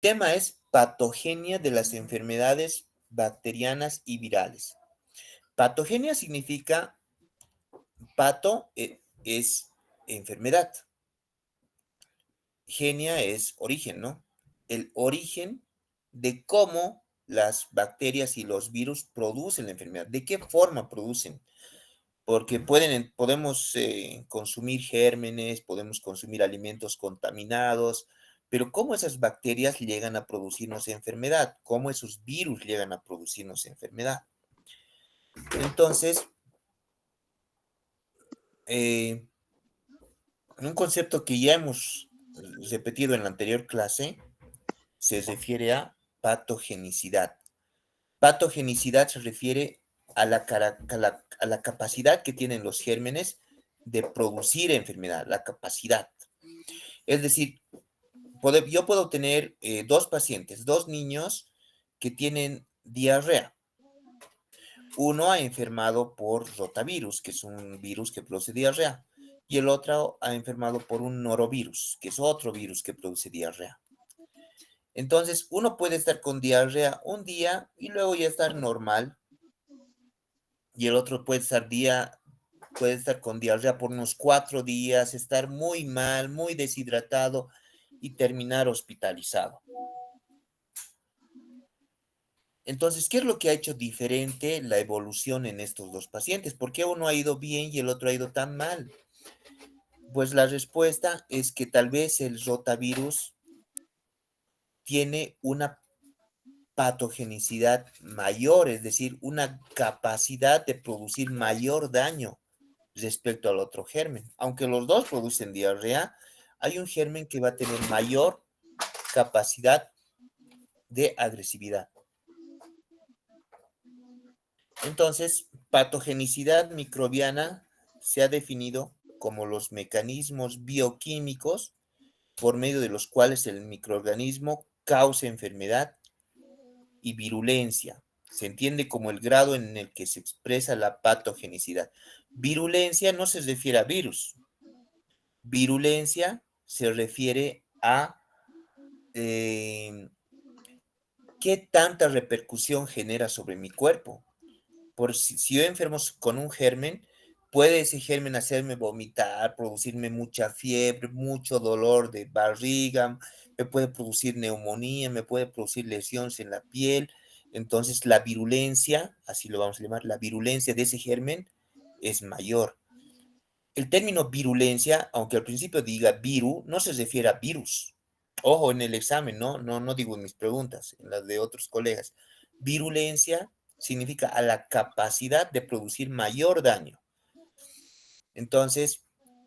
Tema es patogenia de las enfermedades bacterianas y virales. Patogenia significa, pato es enfermedad, genia es origen, ¿no? El origen de cómo las bacterias y los virus producen la enfermedad, de qué forma producen. Porque podemos consumir gérmenes, podemos consumir alimentos contaminados, pero ¿cómo esas bacterias llegan a producirnos enfermedad? ¿Cómo esos virus llegan a producirnos enfermedad? Entonces, eh, un concepto que ya hemos repetido en la anterior clase se refiere a patogenicidad. Patogenicidad se refiere a la capacidad que tienen los gérmenes de producir enfermedad, la capacidad. Es decir, yo puedo tener dos pacientes, dos niños que tienen diarrea. Uno ha enfermado por rotavirus, que es un virus que produce diarrea, y el otro ha enfermado por un norovirus, que es otro virus que produce diarrea. Entonces, uno puede estar con diarrea un día y luego ya estar normal, y el otro puede estar con diarrea por unos 4 días, estar muy mal, muy deshidratado y terminar hospitalizado. Entonces, ¿qué es lo que ha hecho diferente la evolución en estos dos pacientes? ¿Por qué uno ha ido bien y el otro ha ido tan mal? Pues la respuesta es que tal vez el rotavirus tiene una patogenicidad mayor, es decir, una capacidad de producir mayor daño respecto al otro germen. Aunque los dos producen diarrea, hay un germen que va a tener mayor capacidad de agresividad. Entonces, patogenicidad microbiana se ha definido como los mecanismos bioquímicos por medio de los cuales el microorganismo causa enfermedad y virulencia. Se entiende como el grado en el que se expresa la patogenicidad. Virulencia no se refiere a virus. Virulencia se refiere a qué tanta repercusión genera sobre mi cuerpo. Por si yo enfermo con un germen, puede ese germen hacerme vomitar, producirme mucha fiebre, mucho dolor de barriga, me puede producir neumonía, me puede producir lesiones en la piel. Entonces, la virulencia, así lo vamos a llamar, la virulencia de ese germen es mayor. El término virulencia, aunque al principio diga viru, no se refiere a virus. Ojo, en el examen, no digo en mis preguntas, en las de otros colegas. Virulencia significa a la capacidad de producir mayor daño. Entonces,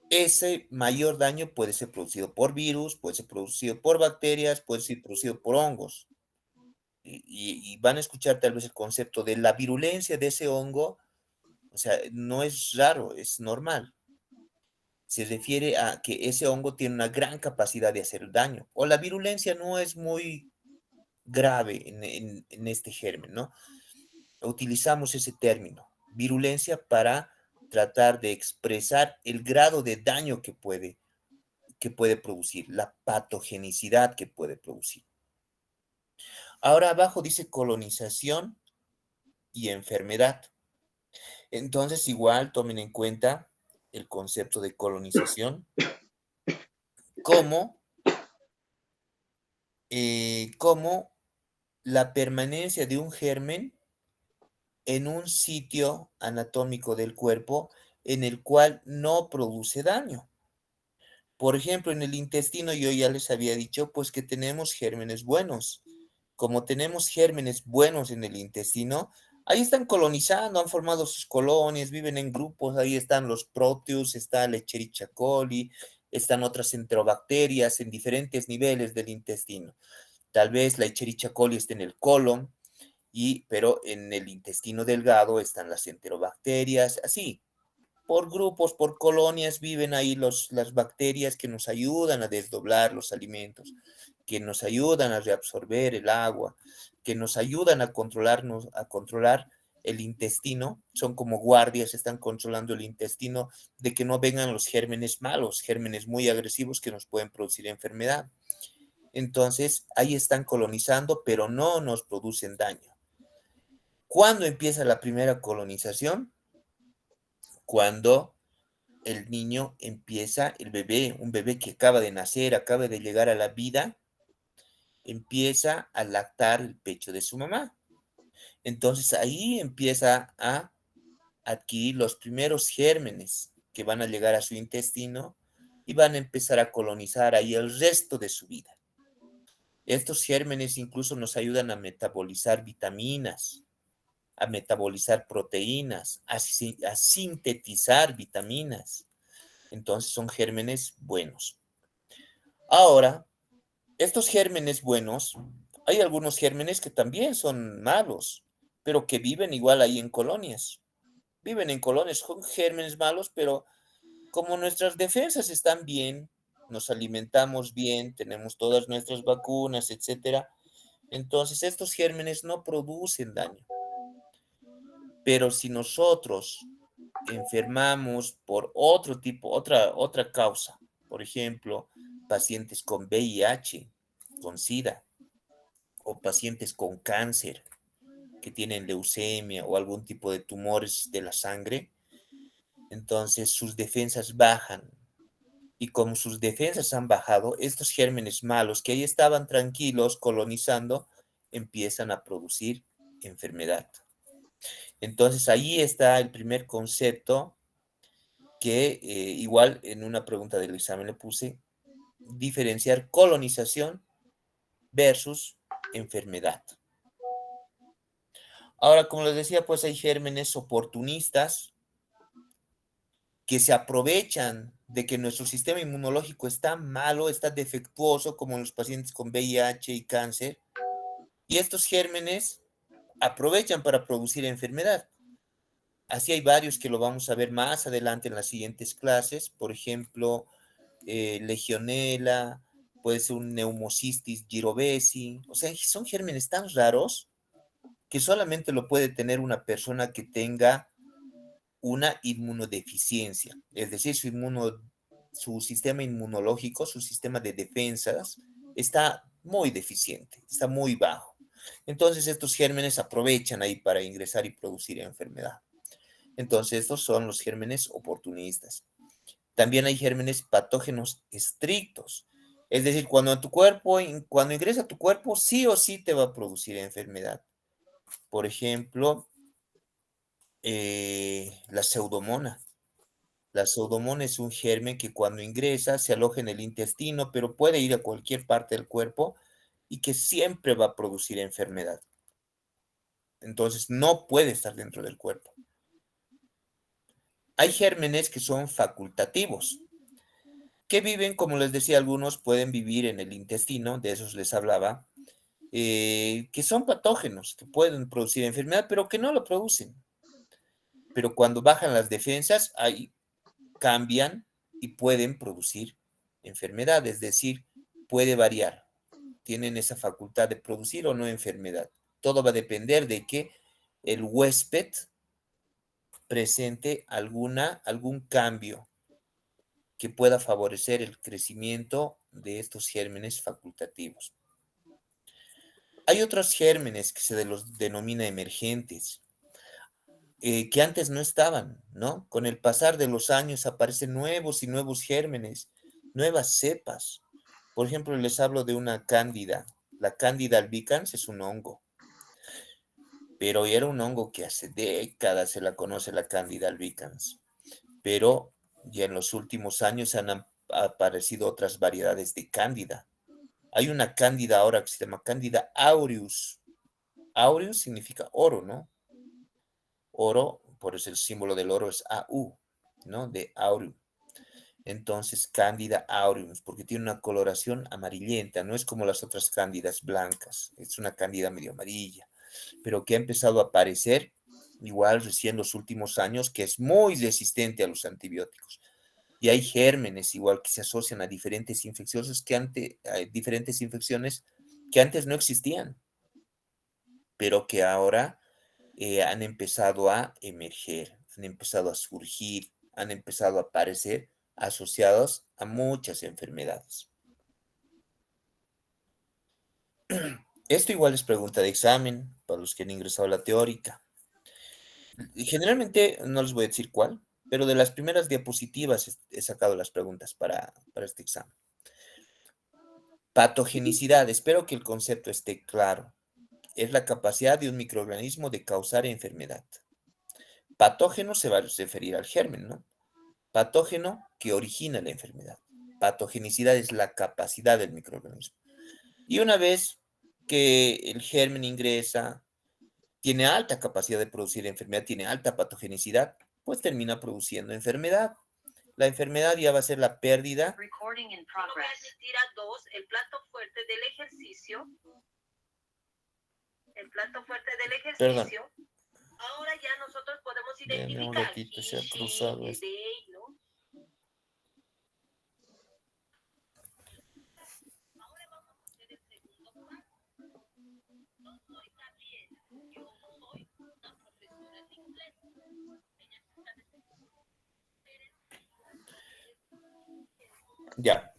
ese mayor daño puede ser producido por virus, puede ser producido por bacterias, puede ser producido por hongos. Y van a escuchar tal vez el concepto de la virulencia de ese hongo, o sea, no es raro, es normal. Se refiere a que ese hongo tiene una gran capacidad de hacer daño. O la virulencia no es muy grave en este germen, ¿no? Utilizamos ese término, virulencia, para tratar de expresar el grado de daño que puede producir, la patogenicidad que puede producir. Ahora abajo dice colonización y enfermedad. Entonces, igual tomen en cuenta el concepto de colonización como, como la permanencia de un germen en un sitio anatómico del cuerpo en el cual no produce daño. Por ejemplo, en el intestino yo ya les había dicho pues que tenemos gérmenes buenos. Como tenemos gérmenes buenos en el intestino, ahí están colonizando, han formado sus colonias, viven en grupos, ahí están los Proteus, está la Escherichia coli, están otras enterobacterias en diferentes niveles del intestino. Tal vez la Escherichia coli esté en el colon, pero en el intestino delgado están las enterobacterias, así. Por grupos, por colonias viven ahí las bacterias que nos ayudan a desdoblar los alimentos, que nos ayudan a reabsorber el agua, que nos ayudan a controlar el intestino. Son como guardias, están controlando el intestino de que no vengan los gérmenes malos, gérmenes muy agresivos que nos pueden producir enfermedad. Entonces, ahí están colonizando, pero no nos producen daño. ¿Cuándo empieza la primera colonización? Cuando el niño empieza, el bebé, un bebé que acaba de nacer, acaba de llegar a la vida, empieza a lactar el pecho de su mamá. Entonces ahí empieza a adquirir los primeros gérmenes que van a llegar a su intestino y van a empezar a colonizar ahí el resto de su vida. Estos gérmenes incluso nos ayudan a metabolizar vitaminas, a metabolizar proteínas, a sintetizar vitaminas. Entonces son gérmenes buenos. Ahora, estos gérmenes buenos, hay algunos gérmenes que también son malos, pero que viven igual ahí en colonias. Viven en colonias, son gérmenes malos, pero como nuestras defensas están bien, nos alimentamos bien, tenemos todas nuestras vacunas, etcétera, entonces estos gérmenes no producen daño. Pero si nosotros enfermamos por otro tipo, otra causa, por ejemplo, pacientes con VIH, con SIDA, o pacientes con cáncer que tienen leucemia o algún tipo de tumores de la sangre, entonces sus defensas bajan. Y como sus defensas han bajado, estos gérmenes malos que ahí estaban tranquilos colonizando, empiezan a producir enfermedad. Entonces ahí está el primer concepto que igual en una pregunta del examen le puse, diferenciar colonización versus enfermedad. Ahora, como les decía, pues hay gérmenes oportunistas que se aprovechan de que nuestro sistema inmunológico está malo, está defectuoso, como en los pacientes con VIH y cáncer, y estos gérmenes aprovechan para producir enfermedad. Así hay varios que lo vamos a ver más adelante en las siguientes clases, por ejemplo, legionela, puede ser un neumocistis girovesi, o sea, son gérmenes tan raros que solamente lo puede tener una persona que tenga una inmunodeficiencia, es decir, su sistema inmunológico, su sistema de defensas está muy deficiente, está muy bajo. Entonces estos gérmenes aprovechan ahí para ingresar y producir enfermedad. Entonces estos son los gérmenes oportunistas. También hay gérmenes patógenos estrictos, es decir, cuando a tu cuerpo, cuando ingresa a tu cuerpo, sí o sí te va a producir enfermedad. Por ejemplo, la pseudomona. La pseudomona es un germen que cuando ingresa se aloja en el intestino, pero puede ir a cualquier parte del cuerpo y que siempre va a producir enfermedad. Entonces no puede estar dentro del cuerpo. Hay gérmenes que son facultativos, que viven, como les decía, algunos pueden vivir en el intestino, de esos les hablaba, que son patógenos, que pueden producir enfermedad, pero que no lo producen. Pero cuando bajan las defensas, ahí cambian y pueden producir enfermedad, es decir, puede variar. Tienen esa facultad de producir o no enfermedad. Todo va a depender de que el huésped presente algún cambio que pueda favorecer el crecimiento de estos gérmenes facultativos. Hay otros gérmenes que se los denomina emergentes, que antes no estaban, ¿no? Con el pasar de los años aparecen nuevos y nuevos gérmenes, nuevas cepas. Por ejemplo, les hablo de una cándida. La cándida albicans es un hongo, pero era un hongo que hace décadas se la conoce la cándida albicans. Pero ya en los últimos años han aparecido otras variedades de cándida. Hay una cándida ahora que se llama cándida aureus. Aureus significa oro, ¿no? Oro, por eso el símbolo del oro es AU, ¿no? De aureum. Entonces, Cándida aureum, porque tiene una coloración amarillenta, no es como las otras cándidas blancas, es una cándida medio amarilla, pero que ha empezado a aparecer igual recién los últimos años, que es muy resistente a los antibióticos. Y hay gérmenes igual que se asocian a diferentes infecciones diferentes infecciones que antes no existían, pero que ahora han empezado a emerger, han empezado a surgir, han empezado a aparecer asociados a muchas enfermedades. Esto igual es pregunta de examen para los que han ingresado a la teórica. Y generalmente no les voy a decir cuál, pero de las primeras diapositivas he sacado las preguntas para este examen. Patogenicidad, espero que el concepto esté claro. Es la capacidad de un microorganismo de causar enfermedad. Patógeno se va a referir al germen, ¿no? Patógeno que origina la enfermedad. Patogenicidad es la capacidad del microorganismo. Y una vez que el germen ingresa, tiene alta capacidad de producir enfermedad, tiene alta patogenicidad, pues termina produciendo enfermedad. La enfermedad ya va a ser la pérdida. Recording in progress. Asistir a dos, el plato fuerte del ejercicio. El plato fuerte del Perdón, ejercicio. Ahora ya nosotros podemos déjame un identificar ratito, he, se ha she, cruzado esto. they, ¿no? Ahora vamos a hacer el segundo paso. Todo está bien. Yo soy una profesora de inglés. Ella está de... Ya,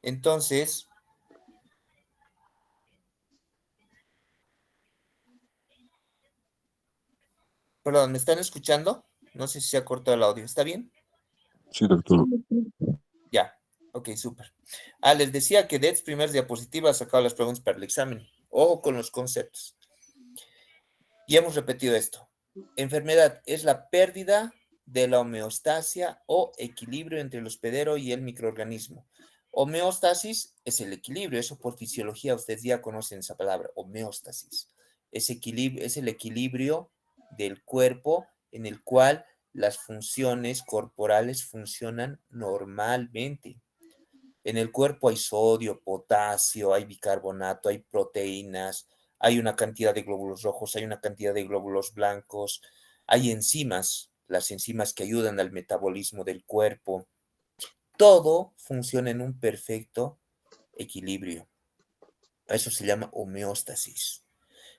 entonces, perdón, ¿me están escuchando? No sé si se ha cortado el audio, ¿está bien? Sí, doctor. Ya, ok, súper. Les decía que de estas primeras diapositivas he sacado las preguntas para el examen. Ojo con los conceptos. Y hemos repetido esto. Enfermedad es la pérdida de la homeostasia o equilibrio entre el hospedero y el microorganismo. Homeostasis es el equilibrio, eso por fisiología ustedes ya conocen esa palabra, homeostasis. Es el equilibrio del cuerpo en el cual las funciones corporales funcionan normalmente. En el cuerpo hay sodio, potasio, hay bicarbonato, hay proteínas, hay una cantidad de glóbulos rojos, hay una cantidad de glóbulos blancos, hay enzimas, las enzimas que ayudan al metabolismo del cuerpo. Todo funciona en un perfecto equilibrio. Eso se llama homeostasis.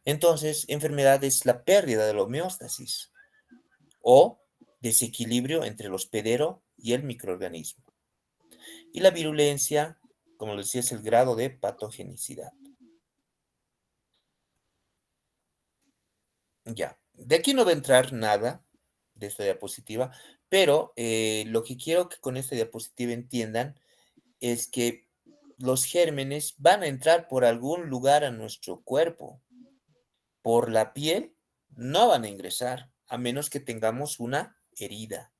Entonces, enfermedad es la pérdida de la homeostasis o desequilibrio entre el hospedero y el microorganismo. Y la virulencia, como les decía, es el grado de patogenicidad. Ya, de aquí no va a entrar nada de esta diapositiva, pero lo que quiero que con esta diapositiva entiendan es que los gérmenes van a entrar por algún lugar a nuestro cuerpo. Por la piel no van a ingresar, a menos que tengamos una herida.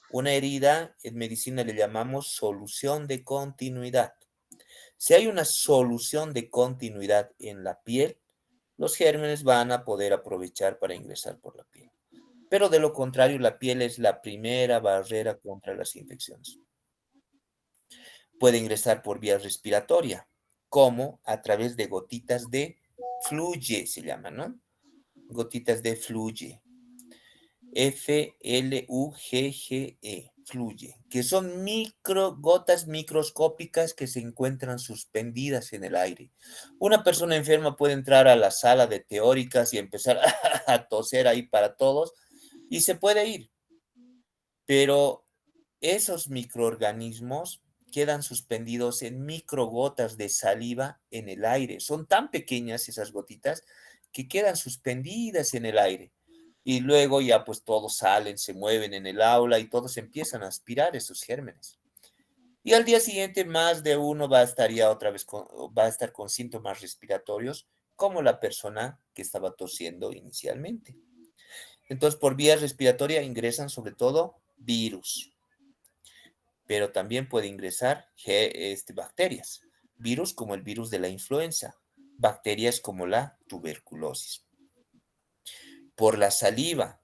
Una herida en medicina le llamamos solución de continuidad. Si hay una solución de continuidad en la piel, los gérmenes van a poder aprovechar para ingresar por la piel. Pero de lo contrario, la piel es la primera barrera contra las infecciones. Puede ingresar por vía respiratoria, como a través de gotitas de fluye, se llama, ¿no? Gotitas de fluye. F-L-U-G-G-E, fluye, que son gotas microscópicas que se encuentran suspendidas en el aire. Una persona enferma puede entrar a la sala de teóricas y empezar a toser ahí para todos y se puede ir, pero esos microorganismos quedan suspendidos en microgotas de saliva en el aire. Son tan pequeñas esas gotitas que quedan suspendidas en el aire. Y luego ya pues todos salen, se mueven en el aula y todos empiezan a aspirar esos gérmenes. Y al día siguiente más de uno va a estar ya otra vez va a estar con síntomas respiratorios como la persona que estaba tosiendo inicialmente. Entonces, por vía respiratoria ingresan sobre todo virus, pero también puede ingresar bacterias, virus como el virus de la influenza, bacterias como la tuberculosis. Por la saliva,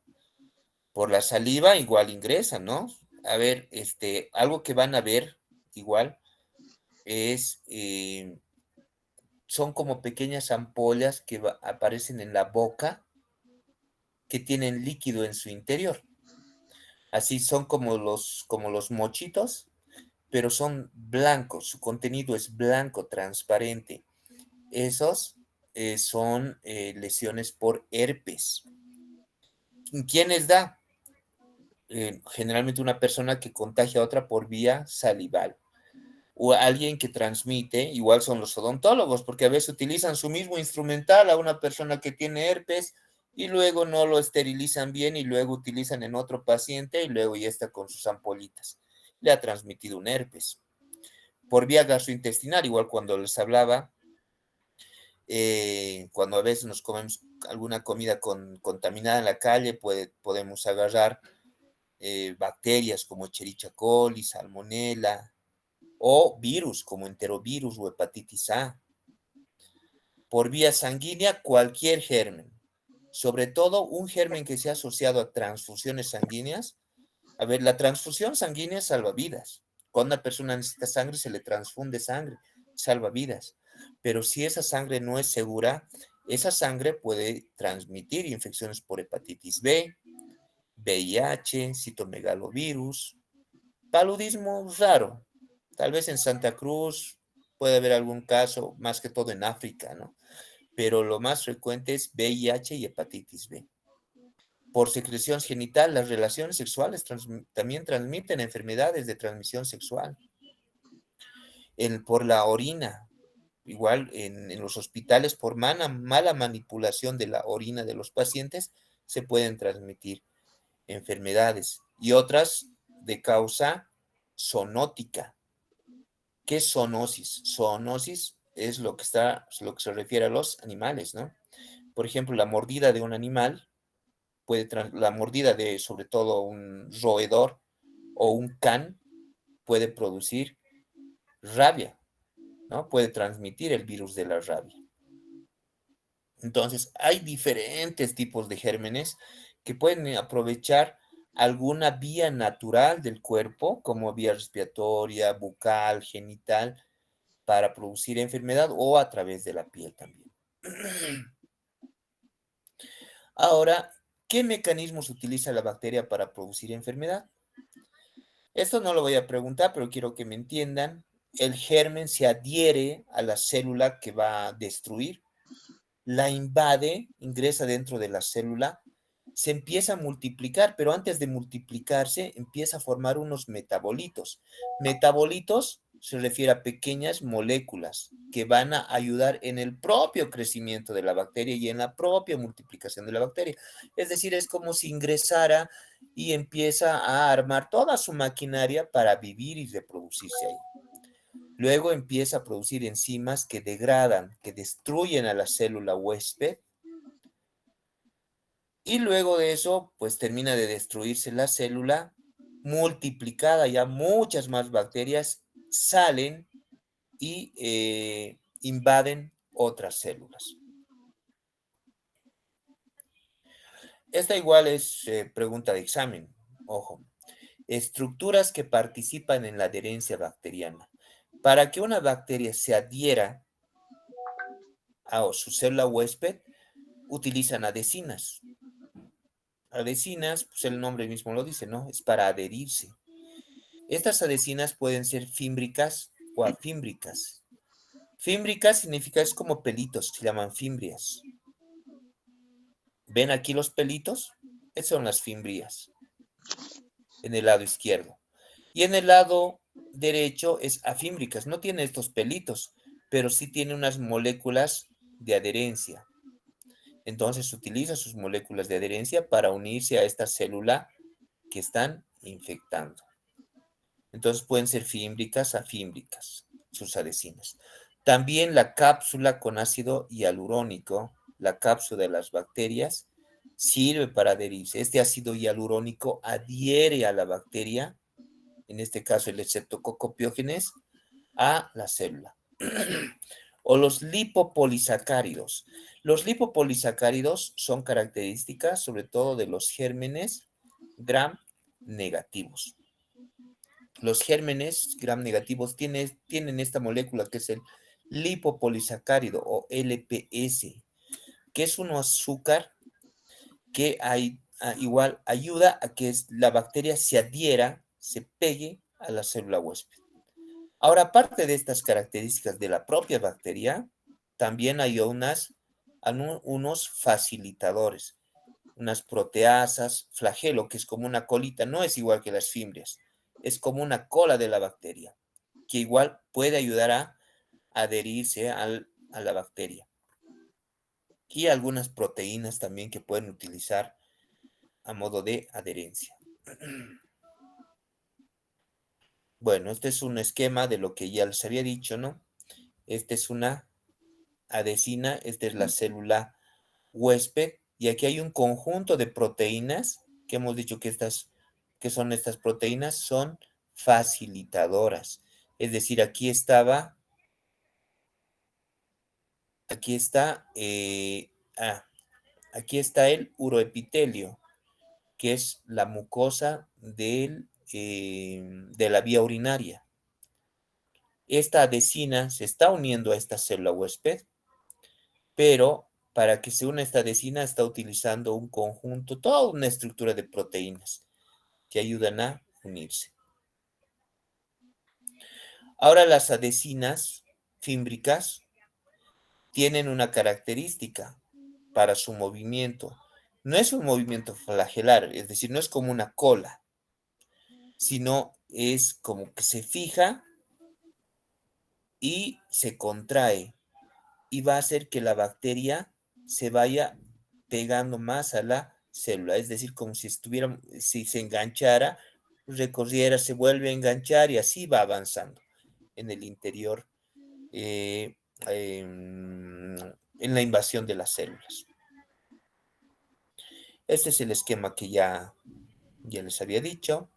igual ingresan, ¿no? A ver, algo que van a ver igual es, son como pequeñas ampollas que aparecen en la boca que tienen líquido en su interior. Así son como los mochitos, pero son blancos, su contenido es blanco, transparente. Esos son lesiones por herpes. ¿Quién les da? Generalmente una persona que contagia a otra por vía salival. o alguien que transmite, igual son los odontólogos, porque a veces utilizan su mismo instrumental a una persona que tiene herpes y luego no lo esterilizan bien y luego utilizan en otro paciente y luego ya está con sus ampolitas. Le ha transmitido un herpes. Por vía gastrointestinal, igual cuando les hablaba, cuando a veces nos comemos alguna comida contaminada en la calle, podemos agarrar bacterias como Escherichia coli, Salmonella o virus como enterovirus o hepatitis A. Por vía sanguínea, cualquier germen, sobre todo un germen que sea asociado a transfusiones sanguíneas. A ver, la transfusión sanguínea salva vidas. Cuando una persona necesita sangre, se le transfunde sangre, salva vidas. Pero si esa sangre no es segura, esa sangre puede transmitir infecciones por hepatitis B, VIH, citomegalovirus, paludismo raro. Tal vez en Santa Cruz puede haber algún caso, más que todo en África, ¿no? Pero lo más frecuente es VIH y hepatitis B. Por secreción genital, las relaciones sexuales también transmiten enfermedades de transmisión sexual. Por la orina, igual en los hospitales, por mala manipulación de la orina de los pacientes, se pueden transmitir enfermedades y otras de causa zoonótica. ¿Qué es zoonosis? Zoonosis es lo que se refiere a los animales, ¿no? Por ejemplo, la mordida de un animal la mordida de sobre todo un roedor o un can puede producir rabia, ¿no? Puede transmitir el virus de la rabia. Entonces, hay diferentes tipos de gérmenes que pueden aprovechar alguna vía natural del cuerpo, como vía respiratoria, bucal, genital, para producir enfermedad o a través de la piel también. Ahora, ¿qué mecanismos utiliza la bacteria para producir enfermedad? Esto no lo voy a preguntar, pero quiero que me entiendan. El germen se adhiere a la célula que va a destruir, la invade, ingresa dentro de la célula, se empieza a multiplicar, pero antes de multiplicarse empieza a formar unos metabolitos. Metabolitos se refiere a pequeñas moléculas que van a ayudar en el propio crecimiento de la bacteria y en la propia multiplicación de la bacteria. Es decir, es como si ingresara y empieza a armar toda su maquinaria para vivir y reproducirse ahí. Luego empieza a producir enzimas que degradan, que destruyen a la célula huésped. Y luego de eso, pues termina de destruirse la célula, multiplicada ya muchas más bacterias salen y invaden otras células. Esta igual es pregunta de examen, ojo. Estructuras que participan en la adherencia bacteriana. Para que una bacteria se adhiera a su célula huésped, utilizan adhesinas. Adhesinas, pues el nombre mismo lo dice, ¿no? Es para adherirse. Estas adhesinas pueden ser fímbricas o afímbricas. Fímbricas significa es como pelitos, se llaman fimbrias. ¿Ven aquí los pelitos? Esas son las fimbrias en el lado izquierdo. Y en el lado derecho es afímbricas. No tiene estos pelitos, pero sí tiene unas moléculas de adherencia. Entonces utiliza sus moléculas de adherencia para unirse a esta célula que están infectando. Entonces pueden ser fímbricas, afímbricas, sus adhesinas. También la cápsula con ácido hialurónico, la cápsula de las bacterias, sirve para adherirse. Este ácido hialurónico adhiere a la bacteria, en este caso el Streptococcus a la célula. O los lipopolisacáridos. Los lipopolisacáridos son características sobre todo de los gérmenes gram negativos. Los gérmenes gram negativos tienen esta molécula que es el lipopolisacárido o LPS, que es un azúcar que igual ayuda a que la bacteria se adhiera, se pegue a la célula huésped. Ahora, aparte de estas características de la propia bacteria, también hay unos facilitadores, unas proteasas, flagelo, que es como una colita, no es igual que las fimbrias, es como una cola de la bacteria. que igual puede ayudar a adherirse a la bacteria. Y algunas proteínas también que pueden utilizar a modo de adherencia. Bueno, este es un esquema de lo que ya les había dicho, ¿no? Esta es una adhesina, esta es la célula huésped, y aquí hay un conjunto de proteínas que hemos dicho que que son estas proteínas, son facilitadoras. Es decir, aquí está, aquí está el uroepitelio, que es la mucosa de la vía urinaria. Esta adhesina se está uniendo a esta célula huésped, pero para que se una esta adhesina está utilizando un conjunto, toda una estructura de proteínas que ayudan a unirse. Ahora las adhesinas fímbricas tienen una característica para su movimiento. No es un movimiento flagelar, es decir, no es como una cola, sino es como que se fija y se contrae y va a hacer que la bacteria se vaya pegando más a la célula, es decir, como si estuviera, si se enganchara, recorriera, se vuelve a enganchar y así va avanzando en el interior, eh, en la invasión de las células. Este es el esquema que ya les había dicho.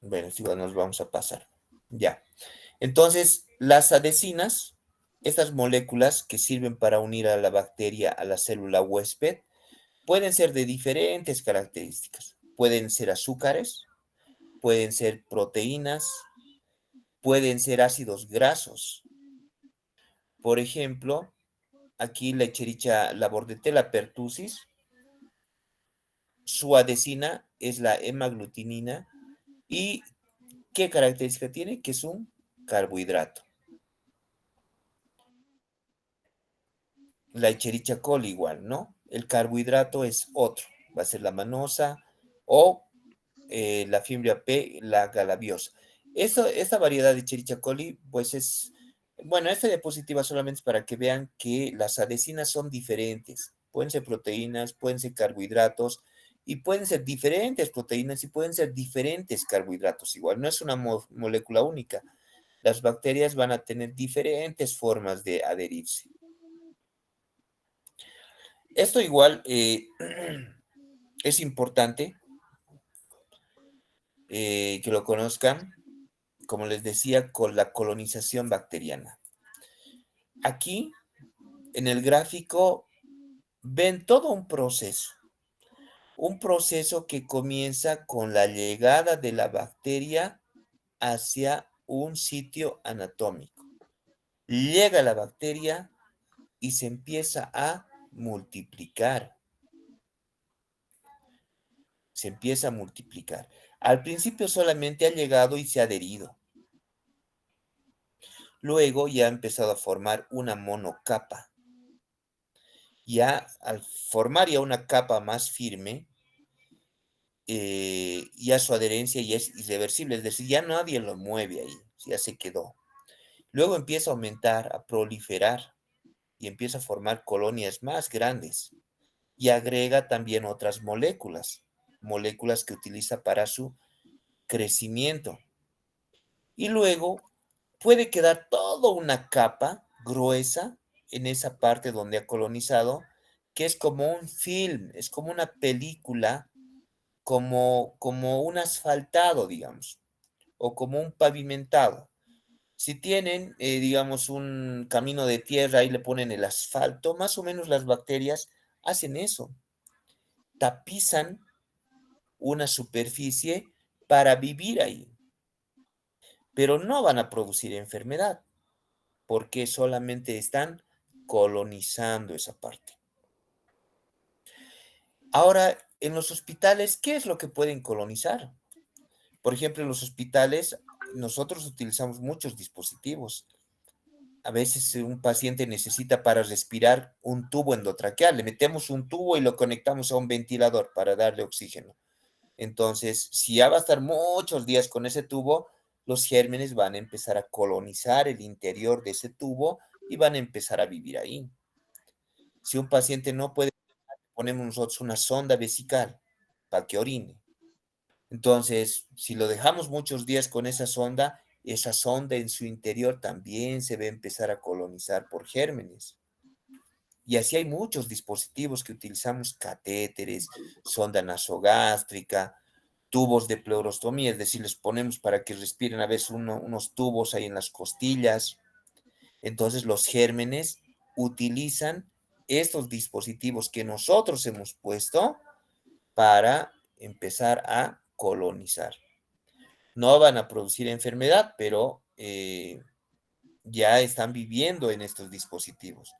Bueno, igual nos vamos a pasar. Ya. Entonces, las adhesinas, estas moléculas que sirven para unir a la bacteria a la célula huésped, pueden ser de diferentes características. Pueden ser azúcares, pueden ser proteínas, pueden ser ácidos grasos. Por ejemplo, aquí la Escherichia, la Bordetella pertussis, su adhesina es la hemaglutinina. ¿Y qué característica tiene? Que es un carbohidrato. La Escherichia coli igual, ¿no? El carbohidrato es otro, va a ser la manosa o la Fimbria P, la galabiosa. Esta variedad de Escherichia coli, pues bueno, esta diapositiva solamente es para que vean que las adhesinas son diferentes. Pueden ser proteínas, pueden ser carbohidratos, y pueden ser diferentes proteínas y pueden ser diferentes carbohidratos igual. No es una molécula única. Las bacterias van a tener diferentes formas de adherirse. Esto igual es importante que lo conozcan, como les decía, con la colonización bacteriana. Aquí, en el gráfico, ven todo un proceso que comienza con la llegada de la bacteria hacia un sitio anatómico. Llega la bacteria y se empieza a multiplicar. Se empieza a multiplicar. Al principio solamente ha llegado y se ha adherido. Luego ya ha empezado a formar una monocapa. Ya al formar ya una capa más firme, ya su adherencia ya es irreversible, es decir, ya nadie lo mueve ahí, ya se quedó. Luego empieza a aumentar, a proliferar y empieza a formar colonias más grandes y agrega también otras moléculas que utiliza para su crecimiento. Y luego puede quedar toda una capa gruesa en esa parte donde ha colonizado, que es como un film, es como una película, como un asfaltado, digamos, o como un pavimentado. Si tienen, digamos, un camino de tierra y le ponen el asfalto, más o menos las bacterias hacen eso, tapizan una superficie para vivir ahí, pero no van a producir enfermedad porque solamente están colonizando esa parte. Ahora, en los hospitales, ¿qué es lo que pueden colonizar? Por ejemplo, en los hospitales nosotros utilizamos muchos dispositivos. A veces un paciente necesita para respirar un tubo endotraqueal. Le metemos un tubo y lo conectamos a un ventilador para darle oxígeno. Entonces, si ya va a estar muchos días con ese tubo, los gérmenes van a empezar a colonizar el interior de ese tubo y van a empezar a vivir ahí. Si un paciente no puede, ponemos nosotros una sonda vesical para que orine. Entonces, si lo dejamos muchos días con esa sonda en su interior también se va a empezar a colonizar por gérmenes. Y así hay muchos dispositivos que utilizamos, catéteres, sonda nasogástrica, tubos de pleurostomía, es decir, les ponemos para que respiren a veces unos tubos ahí en las costillas. Entonces los gérmenes utilizan estos dispositivos que nosotros hemos puesto para empezar a colonizar. No van a producir enfermedad, pero ya están viviendo en estos dispositivos.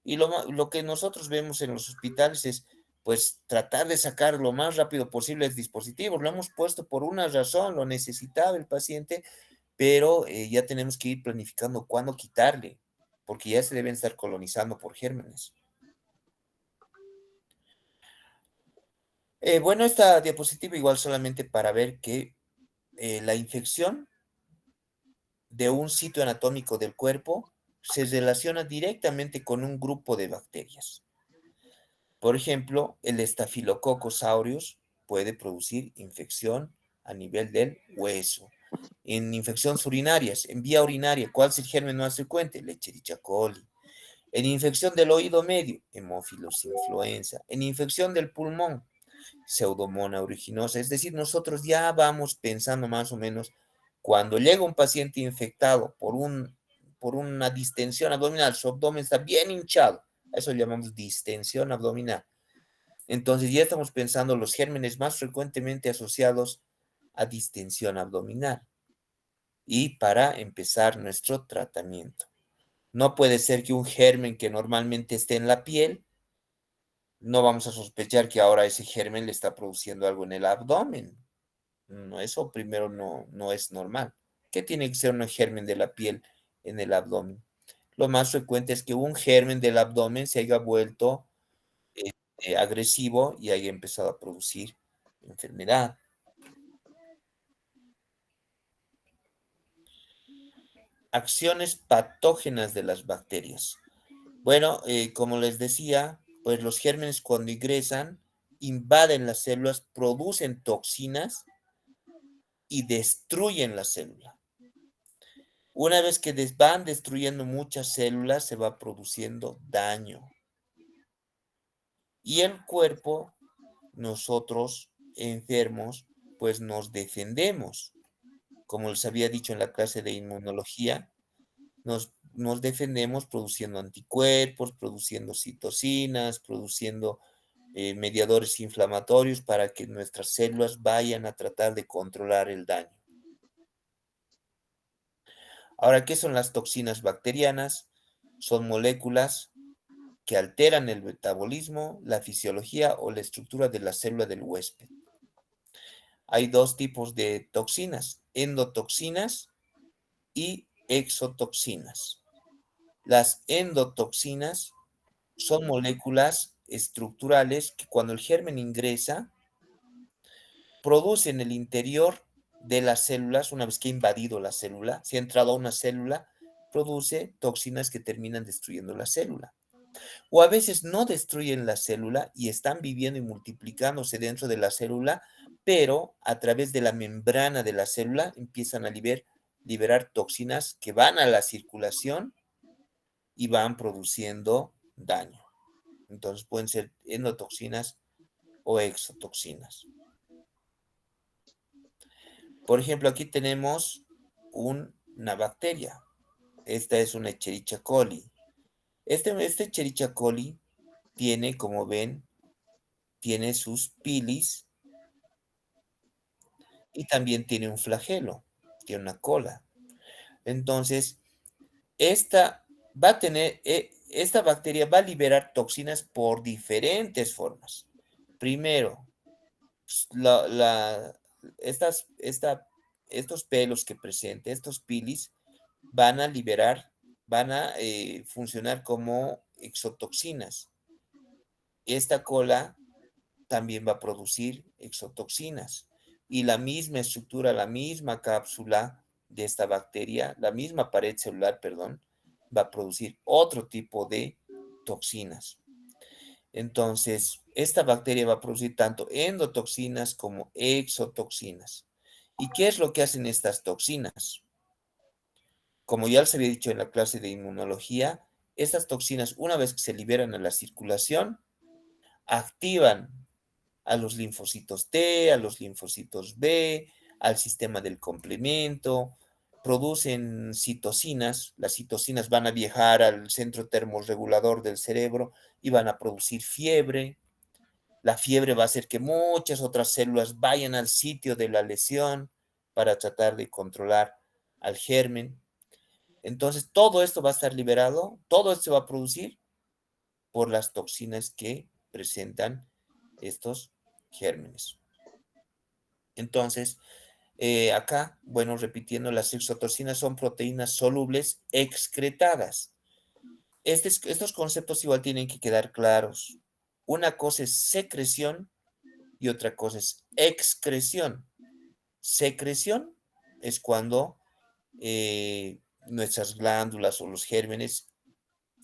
Y lo que nosotros vemos en los hospitales es, pues, tratar de sacar lo más rápido posible el dispositivo. Lo hemos puesto por una razón, lo necesitaba el paciente, pero ya tenemos que ir planificando cuándo quitarle, porque ya se deben estar colonizando por gérmenes. Bueno, esta diapositiva igual solamente para ver que la infección de un sitio anatómico del cuerpo se relaciona directamente con un grupo de bacterias. Por ejemplo, el Staphylococcus aureus puede producir infección a nivel del hueso. En infecciones urinarias, en vía urinaria, ¿cuál es el germen más frecuente? Escherichia coli. En infección del oído medio, Haemophilus influenza. En infección del pulmón, Pseudomonas aeruginosa. Es decir, nosotros ya vamos pensando más o menos cuando llega un paciente infectado por una distensión abdominal, su abdomen está bien hinchado. A eso le llamamos distensión abdominal. Entonces ya estamos pensando los gérmenes más frecuentemente asociados a distensión abdominal y para empezar nuestro tratamiento. No puede ser que un germen que normalmente esté en la piel, no vamos a sospechar que ahora ese germen le está produciendo algo en el abdomen. No, eso primero no es normal. ¿Qué tiene que ser un germen de la piel en el abdomen? Lo más frecuente es que un germen del abdomen se haya vuelto agresivo y haya empezado a producir enfermedad. Acciones patógenas de las bacterias. Bueno, como les decía, pues los gérmenes cuando ingresan, invaden las células, producen toxinas y destruyen la célula. Una vez que van destruyendo muchas células, se va produciendo daño. Y el cuerpo, nosotros enfermos, pues nos defendemos. Como les había dicho en la clase de inmunología, nos defendemos produciendo anticuerpos, produciendo citocinas, produciendo mediadores inflamatorios para que nuestras células vayan a tratar de controlar el daño. Ahora, ¿qué son las toxinas bacterianas? Son moléculas que alteran el metabolismo, la fisiología o la estructura de la célula del huésped. Hay dos tipos de toxinas, endotoxinas y exotoxinas. Las endotoxinas son moléculas estructurales que cuando el germen ingresa, producen en el interior de las células, una vez que ha invadido la célula, si ha entrado a una célula, produce toxinas que terminan destruyendo la célula. O a veces no destruyen la célula y están viviendo y multiplicándose dentro de la célula, pero a través de la membrana de la célula empiezan a liberar toxinas que van a la circulación y van produciendo daño. Entonces pueden ser endotoxinas o exotoxinas. Por ejemplo, aquí tenemos una bacteria. Esta es una Escherichia coli. Este Escherichia coli tiene, como ven, tiene sus pilis y también tiene un flagelo, tiene una cola. Entonces, esta esta bacteria va a liberar toxinas por diferentes formas. Primero, la, la- estas, esta- estos pelos que presenta, estos pilis, van a liberar, van a funcionar como exotoxinas. Esta cola también va a producir exotoxinas. y la misma estructura, la misma cápsula de esta bacteria, la misma pared celular, perdón, va a producir otro tipo de toxinas. Entonces, esta bacteria va a producir tanto endotoxinas como exotoxinas. ¿Y qué es lo que hacen estas toxinas? Como ya les había dicho en la clase de inmunología, estas toxinas, una vez que se liberan a la circulación, activan a los linfocitos T, a los linfocitos B, al sistema del complemento, producen citocinas. Las citocinas van a viajar al centro termorregulador del cerebro y van a producir fiebre. La fiebre va a hacer que muchas otras células vayan al sitio de la lesión para tratar de controlar al germen. Entonces, todo esto va a estar liberado, todo esto se va a producir por las toxinas que presentan estos gérmenes. Entonces, acá, bueno, repitiendo, las exotoxinas son proteínas solubles excretadas. Estos conceptos igual tienen que quedar claros. Una cosa es secreción y otra cosa es excreción. Secreción es cuando nuestras glándulas o los gérmenes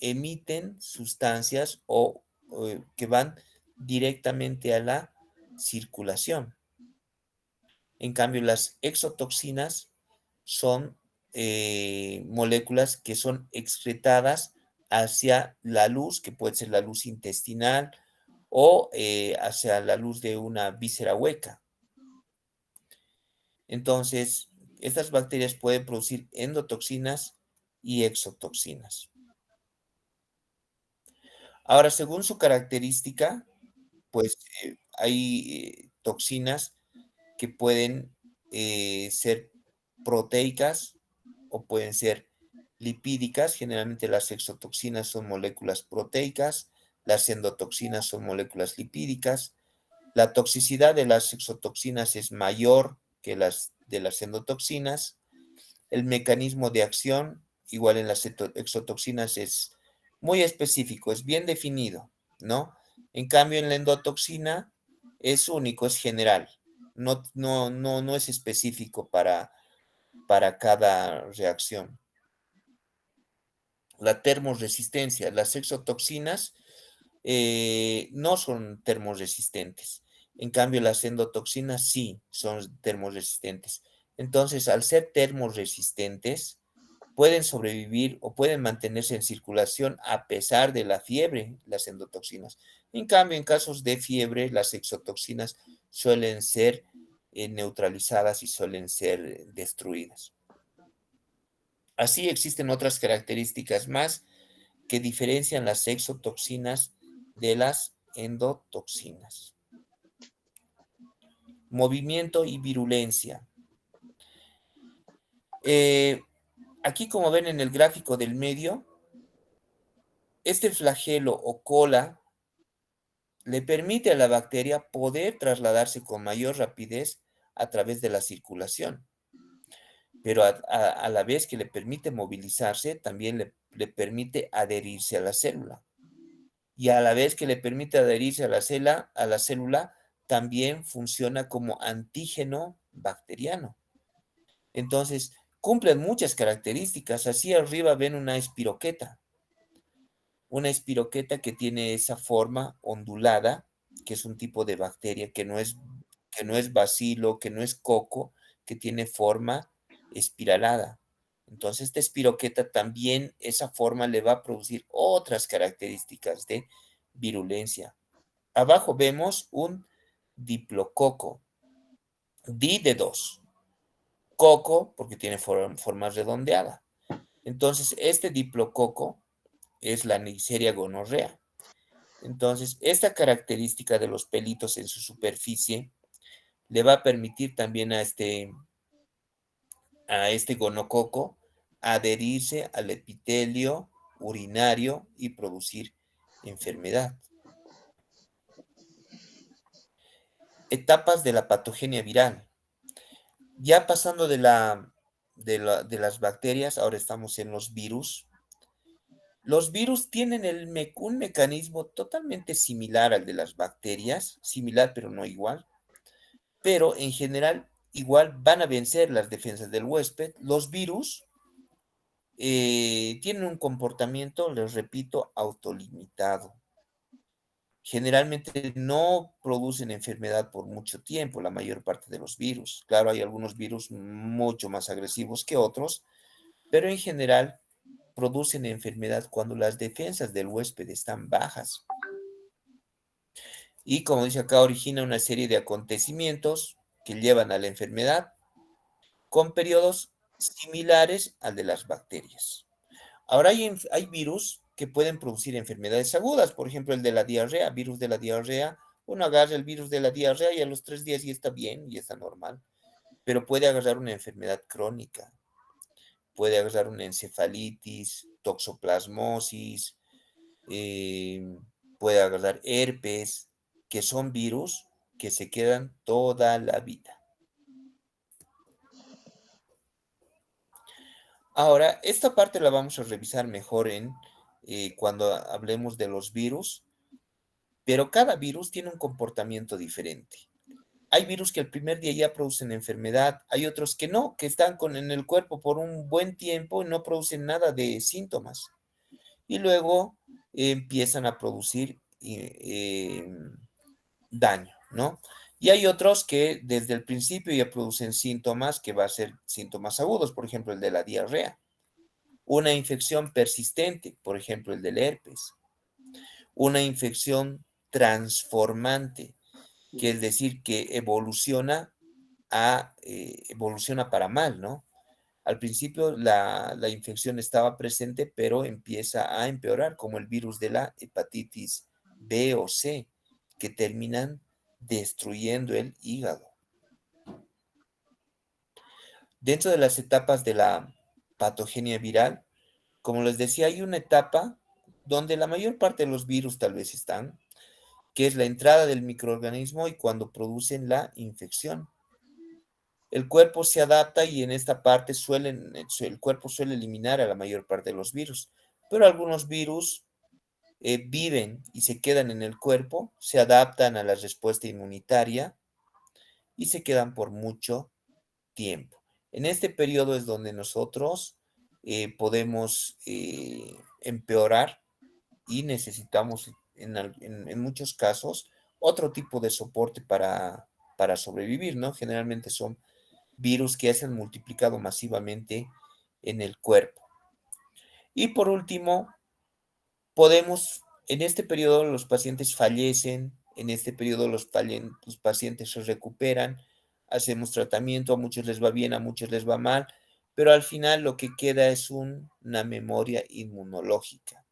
emiten sustancias que van directamente a la circulación. En cambio, las exotoxinas son moléculas que son excretadas hacia la luz, que puede ser la luz intestinal o hacia la luz de una víscera hueca. Entonces, estas bacterias pueden producir endotoxinas y exotoxinas. Ahora, según su característica, pues hay toxinas que pueden ser proteicas o pueden ser lipídicas. Generalmente las exotoxinas son moléculas proteicas, las endotoxinas son moléculas lipídicas. La toxicidad de las exotoxinas es mayor que las de las endotoxinas. El mecanismo de acción, igual en las exotoxinas, es muy específico, es bien definido, ¿no? En cambio, en la endotoxina es único, es general, no es específico para cada reacción. La termoresistencia, las exotoxinas no son termorresistentes. En cambio, las endotoxinas sí son termorresistentes. Entonces, al ser termorresistentes, pueden sobrevivir o pueden mantenerse en circulación a pesar de la fiebre, las endotoxinas. En cambio, en casos de fiebre, las exotoxinas suelen ser neutralizadas y suelen ser destruidas. Así existen otras características más que diferencian las exotoxinas de las endotoxinas. Movimiento y virulencia. Eh, Aquí, como ven en el gráfico del medio, este flagelo o cola le permite a la bacteria poder trasladarse con mayor rapidez a través de la circulación, pero a la vez que le permite movilizarse, también le permite adherirse a la célula. Y a la vez que le permite adherirse a la célula, también funciona como antígeno bacteriano. Entonces, cumplen muchas características. Así arriba ven una espiroqueta que tiene esa forma ondulada, que es un tipo de bacteria que no es bacilo, que no es coco, que tiene forma espiralada. Entonces, esta espiroqueta también, esa forma le va a producir otras características de virulencia. Abajo vemos un diplococo, di de 2, coco porque tiene forma redondeada. Entonces, este diplococo es la Neisseria gonorrea. Entonces, esta característica de los pelitos en su superficie le va a permitir también a este gonococo adherirse al epitelio urinario y producir enfermedad. Etapas de la patogenia viral. Ya pasando de las bacterias, ahora estamos en los virus. Los virus tienen un mecanismo totalmente similar al de las bacterias, similar pero no igual. pero en general igual van a vencer las defensas del huésped. Los virus tienen un comportamiento, les repito, autolimitado. Generalmente no producen enfermedad por mucho tiempo, la mayor parte de los virus. Claro, hay algunos virus mucho más agresivos que otros, pero en general producen enfermedad cuando las defensas del huésped están bajas. Y como dice acá, origina una serie de acontecimientos que llevan a la enfermedad con periodos similares al de las bacterias. Ahora hay virus que pueden producir enfermedades agudas, por ejemplo, el de la diarrea, virus de la diarrea. Uno agarra el virus de la diarrea y a los 3 días ya está bien y está normal, pero puede agarrar una enfermedad crónica, puede agarrar una encefalitis, toxoplasmosis, eh, puede agarrar herpes, que son virus que se quedan toda la vida. Ahora, esta parte la vamos a revisar mejor cuando hablemos de los virus, pero cada virus tiene un comportamiento diferente. Hay virus que el primer día ya producen enfermedad, hay otros que no, que están en el cuerpo por un buen tiempo y no producen nada de síntomas. Y luego empiezan a producir daño, ¿no? Y hay otros que desde el principio ya producen síntomas que va a ser síntomas agudos, por ejemplo, el de la diarrea. Una infección persistente, por ejemplo, el del herpes. Una infección transformante, que es decir, que evoluciona para mal, ¿no? Al principio la infección estaba presente, pero empieza a empeorar, como el virus de la hepatitis B o C, que terminan destruyendo el hígado. Dentro de las etapas de la patogenia viral, como les decía, hay una etapa donde la mayor parte de los virus tal vez están, que es la entrada del microorganismo y cuando producen la infección. El cuerpo se adapta y en esta parte el cuerpo suele eliminar a la mayor parte de los virus, pero algunos virus viven y se quedan en el cuerpo, se adaptan a la respuesta inmunitaria y se quedan por mucho tiempo. En este periodo es donde nosotros podemos empeorar y necesitamos en muchos casos otro tipo de soporte para sobrevivir, ¿no? Generalmente son virus que se han multiplicado masivamente en el cuerpo. Y por último, en este periodo los pacientes fallecen, en este periodo los pacientes se recuperan, hacemos tratamiento, a muchos les va bien, a muchos les va mal, pero al final lo que queda es una memoria inmunológica.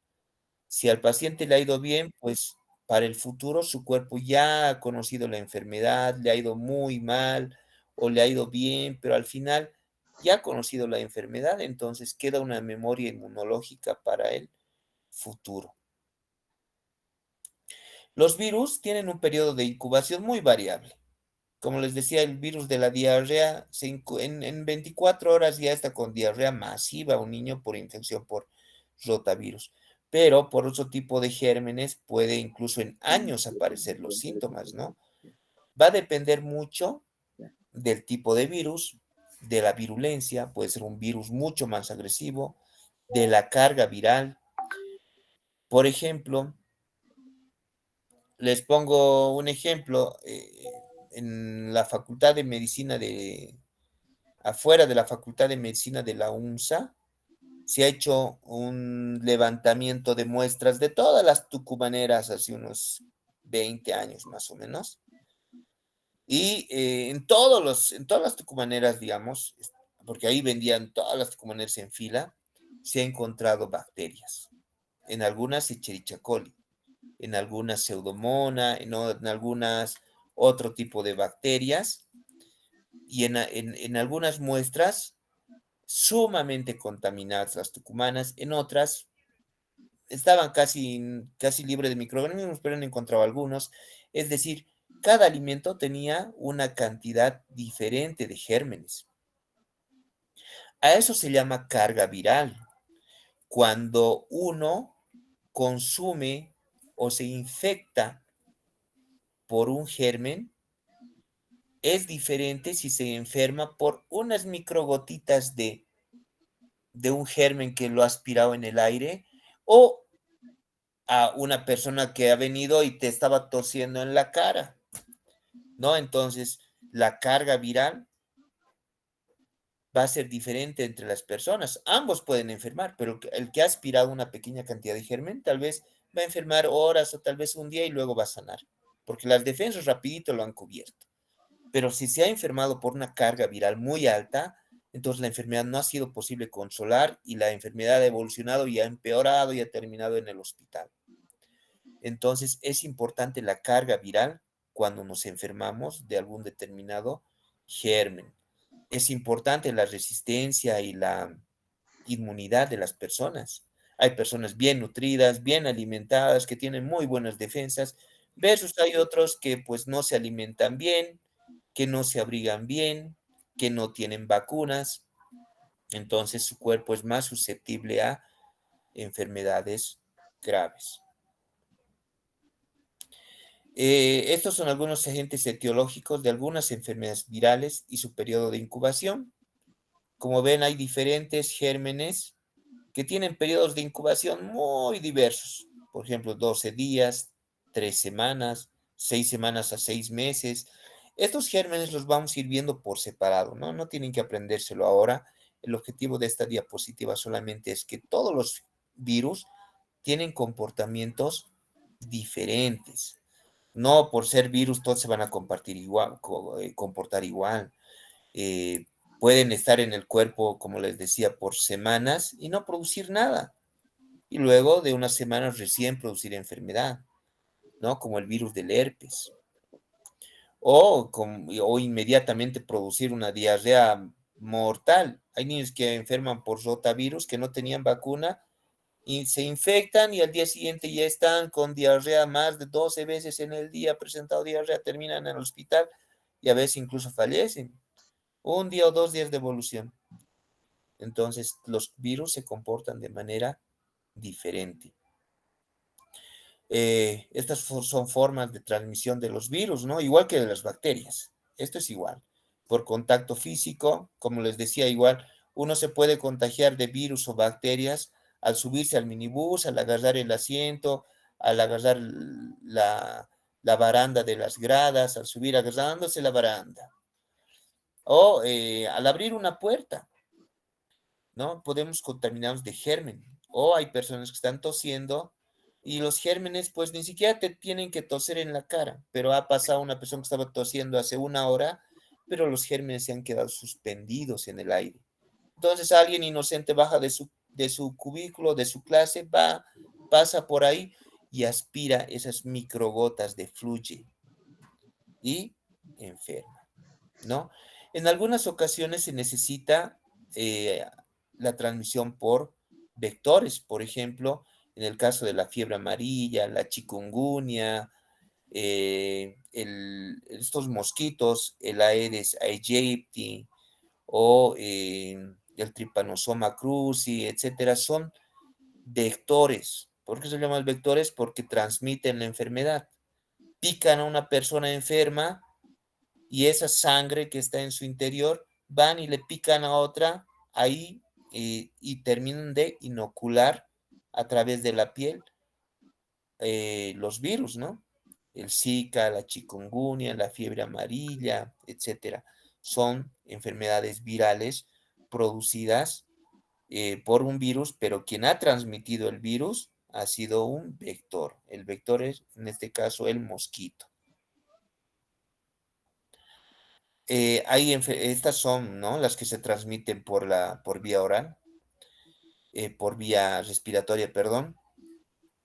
Si al paciente le ha ido bien, pues para el futuro su cuerpo ya ha conocido la enfermedad, le ha ido muy mal o le ha ido bien, pero al final ya ha conocido la enfermedad, entonces queda una memoria inmunológica para el futuro. Los virus tienen un periodo de incubación muy variable. Como les decía, el virus de la diarrea, en 24 horas ya está con diarrea masiva un niño por infección por rotavirus. Pero por otro tipo de gérmenes puede incluso en años aparecer los síntomas, ¿no? Va a depender mucho del tipo de virus, de la virulencia, puede ser un virus mucho más agresivo, de la carga viral. Por ejemplo, les pongo un ejemplo, en la Facultad de Medicina afuera de la Facultad de Medicina de la UNSA, se ha hecho un levantamiento de muestras de todas las tucumaneras hace unos 20 años más o menos. Y en todas las tucumaneras, digamos, porque ahí vendían todas las tucumaneras en fila, se ha encontrado bacterias. En algunas Escherichia coli, en algunas Pseudomonas, en algunas otro tipo de bacterias, y en algunas muestras sumamente contaminadas las tucumanas, en otras estaban casi libres de microorganismos, pero han encontrado algunos. Es decir, cada alimento tenía una cantidad diferente de gérmenes. A eso se llama carga viral. Cuando uno consume o se infecta por un germen es diferente si se enferma por unas microgotitas de un germen que lo ha aspirado en el aire o a una persona que ha venido y te estaba tosiendo en la cara, ¿no? Entonces, la carga viral va a ser diferente entre las personas. Ambos pueden enfermar, pero el que ha aspirado una pequeña cantidad de germen tal vez va a enfermar horas o tal vez un día y luego va a sanar, porque las defensas rapidito lo han cubierto. Pero si se ha enfermado por una carga viral muy alta, entonces la enfermedad no ha sido posible controlar y la enfermedad ha evolucionado y ha empeorado y ha terminado en el hospital. Entonces es importante la carga viral cuando nos enfermamos de algún determinado germen. Es importante la resistencia y la inmunidad de las personas. Hay personas bien nutridas, bien alimentadas, que tienen muy buenas defensas, versus hay otros que pues no se alimentan bien, que no se abrigan bien, que no tienen vacunas. Entonces su cuerpo es más susceptible a enfermedades graves. Estos son algunos agentes etiológicos de algunas enfermedades virales y su periodo de incubación. Como ven, hay diferentes gérmenes que tienen periodos de incubación muy diversos. Por ejemplo, 12 días, 3 semanas, 6 semanas a 6 meses. Estos gérmenes los vamos a ir viendo por separado, ¿no? No tienen que aprendérselo ahora. El objetivo de esta diapositiva solamente es que todos los virus tienen comportamientos diferentes. No por ser virus todos se van a compartir igual, comportar igual. Eh, Pueden estar en el cuerpo, como les decía, por semanas y no producir nada. Y luego de unas semanas recién producir enfermedad, ¿no? Como el virus del herpes. O inmediatamente producir una diarrea mortal. Hay niños que enferman por rotavirus que no tenían vacuna y se infectan y al día siguiente ya están con diarrea más de 12 veces en el día, presentado diarrea, terminan en el hospital y a veces incluso fallecen. Un día o 2 días de evolución. Entonces, los virus se comportan de manera diferente. Estas son formas de transmisión de los virus, ¿no? Igual que de las bacterias. Esto es igual. Por contacto físico, como les decía, igual, uno se puede contagiar de virus o bacterias al subirse al minibús, al agarrar el asiento, al agarrar la baranda de las gradas, al subir agarrándose la baranda, o al abrir una puerta. ¿No? Podemos contaminarnos de germen. O hay personas que están tosiendo y los gérmenes, pues ni siquiera te tienen que toser en la cara, pero ha pasado una persona que estaba tosiendo hace una hora, pero los gérmenes se han quedado suspendidos en el aire. Entonces alguien inocente baja de su cubículo, de su clase, va, pasa por ahí y aspira esas microgotas de fluye y enferma. ¿No? En algunas ocasiones se necesita eh, la transmisión por vectores, por ejemplo, en el caso de la fiebre amarilla, la chikungunya, estos mosquitos, el Aedes aegypti o el Trypanosoma cruzi, etcétera, son vectores. ¿Por qué se llaman vectores? Porque transmiten la enfermedad. Pican a una persona enferma y esa sangre que está en su interior van y le pican a otra ahí y terminan de inocular a través de la piel los virus, ¿no? El Zika, la chikungunya, la fiebre amarilla, etcétera. Son enfermedades virales producidas por un virus, pero quien ha transmitido el virus ha sido un vector. El vector es, en este caso, el mosquito. Estas son, ¿no? Las que se transmiten por vía oral, por vía respiratoria, perdón.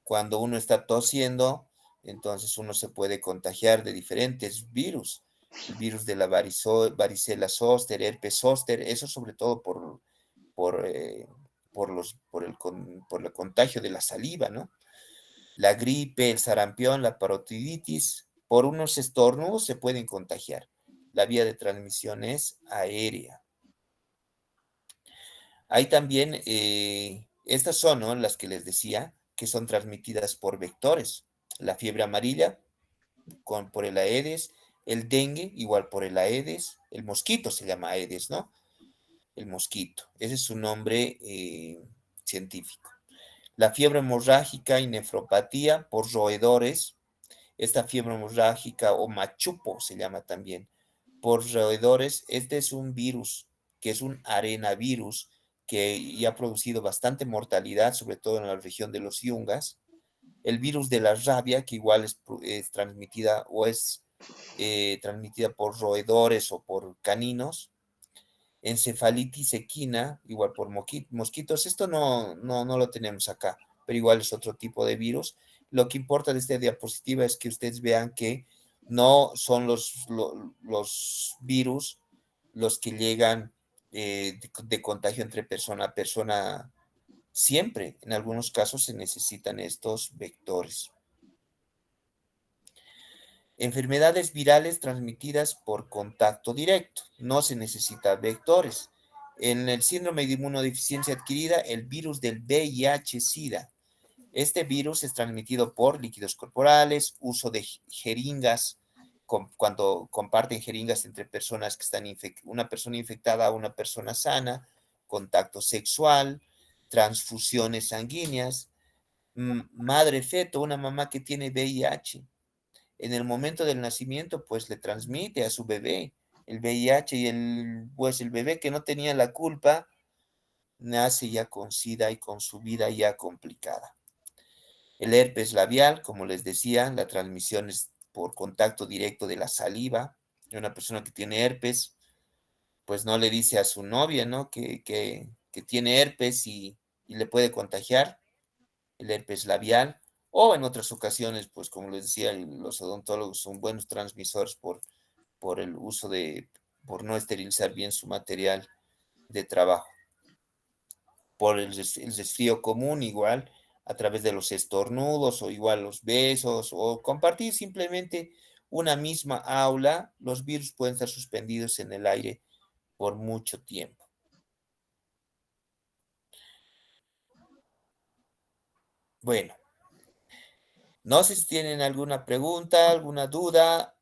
Cuando uno está tosiendo, entonces uno se puede contagiar de diferentes virus. El virus de la varicela zoster, herpes zoster, eso sobre todo por, eh, por el contagio de la saliva, ¿no? La gripe, el sarampión, la parotiditis, por unos estornudos se pueden contagiar. La vía de transmisión es aérea. Hay también, estas son, ¿no?, las que les decía, que son transmitidas por vectores. La fiebre amarilla por el Aedes, El dengue, igual por el Aedes, el mosquito se llama Aedes, ¿no? El mosquito, ese es su nombre científico. La fiebre hemorrágica y nefropatía por roedores, esta fiebre hemorrágica o machupo se llama también, por roedores, este es un virus que es un arenavirus que ya ha producido bastante mortalidad, sobre todo en la región de los Yungas. El virus de la rabia, que igual es transmitida o es transmitida por roedores o por caninos. Encefalitis equina, igual por mosquitos. Esto no lo tenemos acá, pero igual es otro tipo de virus. Lo que importa de esta diapositiva es que ustedes vean que no son los virus los que llegan de contagio entre persona a persona siempre. En algunos casos se necesitan estos vectores. Enfermedades virales transmitidas por contacto directo. No se necesita vectores. En el síndrome de inmunodeficiencia adquirida, el virus del VIH-Sida. Este virus es transmitido por líquidos corporales, uso de jeringas, cuando comparten jeringas entre personas que están una persona infectada a una persona sana, contacto sexual, transfusiones sanguíneas, madre-feto, una mamá que tiene VIH en el momento del nacimiento, pues le transmite a su bebé el VIH y pues el bebé que no tenía la culpa nace ya con SIDA y con su vida ya complicada. El herpes labial, como les decía, la transmisión es por contacto directo de la saliva. Una persona que tiene herpes, pues no le dice a su novia, ¿no? Que tiene herpes y le puede contagiar el herpes labial, o en otras ocasiones, pues como les decía, los odontólogos son buenos transmisores por el uso por no esterilizar bien su material de trabajo. Por el resfrío común, igual, a través de los estornudos o igual los besos o compartir simplemente una misma aula, los virus pueden estar suspendidos en el aire por mucho tiempo. Bueno, no sé si tienen alguna pregunta, alguna duda.